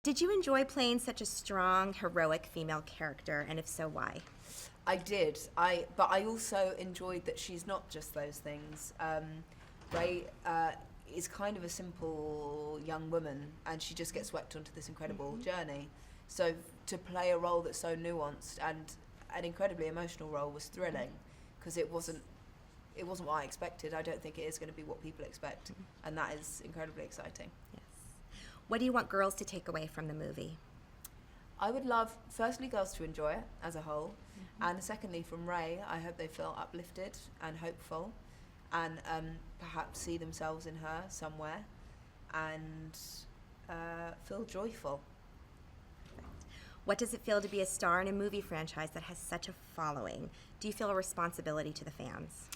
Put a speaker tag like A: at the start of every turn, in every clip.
A: Did you enjoy playing such a strong, heroic female character, and if so, why?
B: I did. But I also enjoyed that she's not just those things. Rey is kind of a simple young woman, and she just gets swept onto this incredible journey. So to play a role that's so nuanced and an incredibly emotional role was thrilling, because it wasn't what I expected. I don't think it is going to be what people expect, and that is incredibly exciting.
A: Yes. What do you want girls to take away from the movie?
B: I would love, firstly, girls to enjoy it as a whole, and secondly, from Rey, I hope they feel uplifted and hopeful, and perhaps see themselves in her somewhere, and feel joyful.
A: What does it feel to be a star in a movie franchise that has such a following? Do you feel a responsibility to the fans?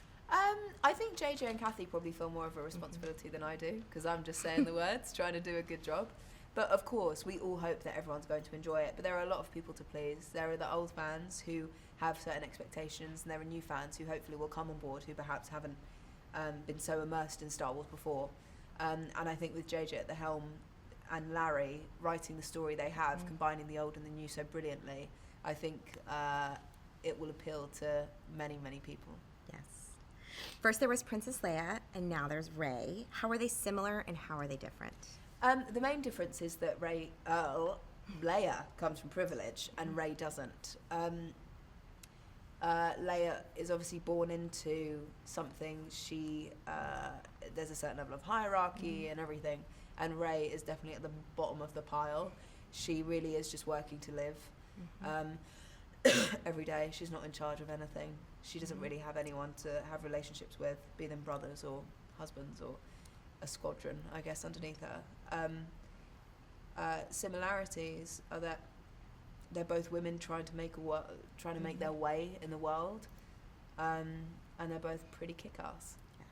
B: I think JJ and Kathy probably feel more of a responsibility than I do, because I'm just saying the words, trying to do a good job. But of course, we all hope that everyone's going to enjoy it. But there are a lot of people to please. There are the old fans who have certain expectations, and there are new fans who hopefully will come on board who perhaps haven't been so immersed in Star Wars before. And I think with JJ at the helm and Larry writing the story they have, combining the old and the new so brilliantly, I think it will appeal to many, many people.
A: Yes. First there was Princess Leia, and now there's Rey. How are they similar, and how are they different?
B: The main difference is that Leia comes from privilege, and Rey doesn't. Leia is obviously born into something. There's a certain level of hierarchy and everything, and Rey is definitely at the bottom of the pile. She really is just working to live every day. She's not in charge of anything. She doesn't really have anyone to have relationships with, be them brothers or husbands or a squadron, I guess, underneath her. Similarities are that they're both women trying to make their way in the world, and they're both pretty kick-ass.
A: Yes.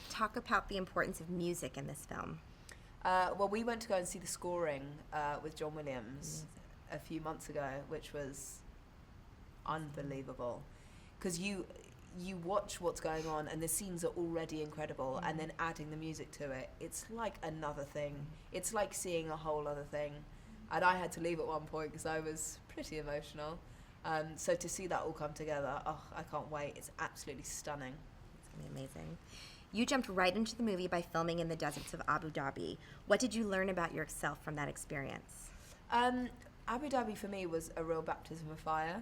A: Talk about the importance of music in this film.
B: Well, we went to go and see the scoring with John Williams a few months ago, which was unbelievable, because you watch what's going on and the scenes are already incredible, and then adding the music to it, it's like another thing. It's like seeing a whole other thing, and I had to leave at one point because I was pretty emotional. So to see that all come together, I can't wait. It's absolutely stunning.
A: It's going to be amazing. You jumped right into the movie by filming in the deserts of Abu Dhabi. What did you learn about yourself from that experience?
B: Abu Dhabi for me was a real baptism of fire.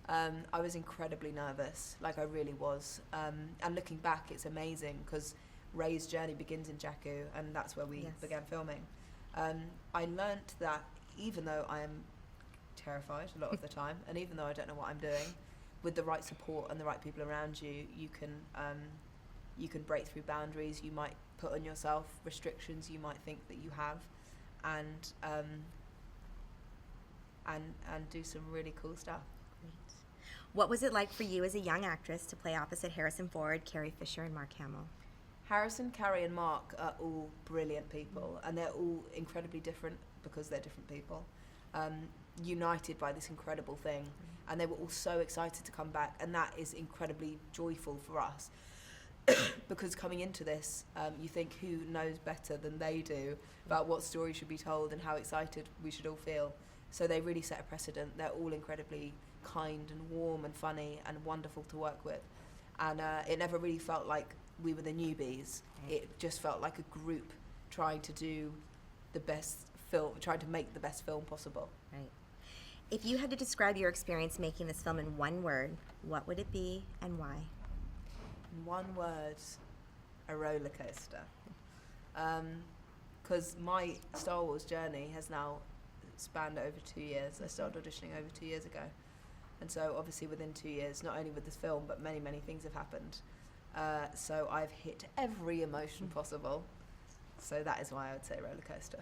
B: I was incredibly nervous, like I really was. And looking back, it's amazing, because Rey's journey begins in Jakku, and that's where we began filming. I learnt that even though I am terrified a lot of the time, and even though I don't know what I'm doing, with the right support and the right people around you, you can break through boundaries. You might put on yourself restrictions you might think that you have, and do some really cool stuff.
A: Great. What was it like for you as a young actress to play opposite Harrison Ford, Carrie Fisher, and Mark Hamill?
B: Harrison, Carrie, and Mark are all brilliant people, and they're all incredibly different because they're different people, united by this incredible thing, and they were all so excited to come back, and that is incredibly joyful for us. Because coming into this, you think, who knows better than they do about what story should be told and how excited we should all feel. So they really set a precedent. They're all incredibly kind and warm and funny and wonderful to work with. And it never really felt like we were the newbies. It just felt like a group trying to do the best film, trying to make the best film possible.
A: Right. If you had to describe your experience making this film in one word, what would it be and why?
B: In one word, a roller coaster. Because my Star Wars journey has now spanned over 2 years. I started auditioning over 2 years ago, and so obviously within 2 years, not only with this film, but many things have happened. So I've hit every emotion possible. So that is why I would say roller coaster.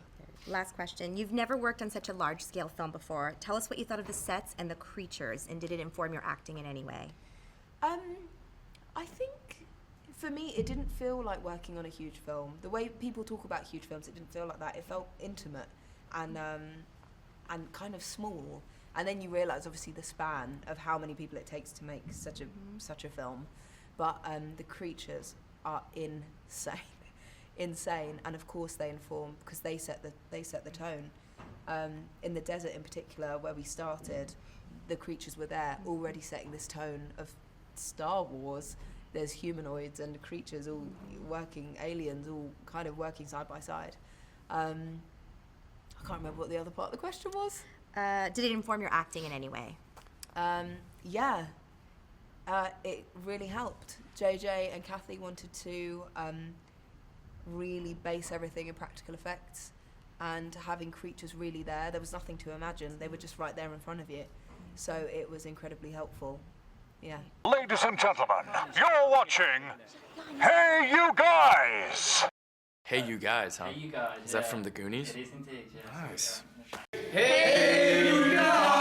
A: Last question. You've never worked on such a large-scale film before. Tell us what you thought of the sets and the creatures, and did it inform your acting in any way?
B: I think for me, it didn't feel like working on a huge film. The way people talk about huge films, it didn't feel like that. It felt intimate and kind of small. And then you realise, obviously, the span of how many people it takes to make such a film. But the creatures are insane, and of course they inform, because they set the tone. In the desert in particular, where we started, the creatures were there, already setting this tone of Star Wars. There's humanoids and creatures all working, aliens all kind of working side by side. I can't remember what the other part of the question was.
A: Did it inform your acting in any way?
B: Yeah, it really helped. JJ and Kathy wanted to really base everything in practical effects, and having creatures really there was nothing to imagine. They were just right there in front of you. So it was incredibly helpful. Yeah.
C: Ladies and gentlemen, you're watching Hey You Guys!
D: Hey You Guys, huh?
E: Hey You Guys.
D: Is that from the Goonies?
E: It is indeed, yeah.
D: Nice.
E: Hey You Guys!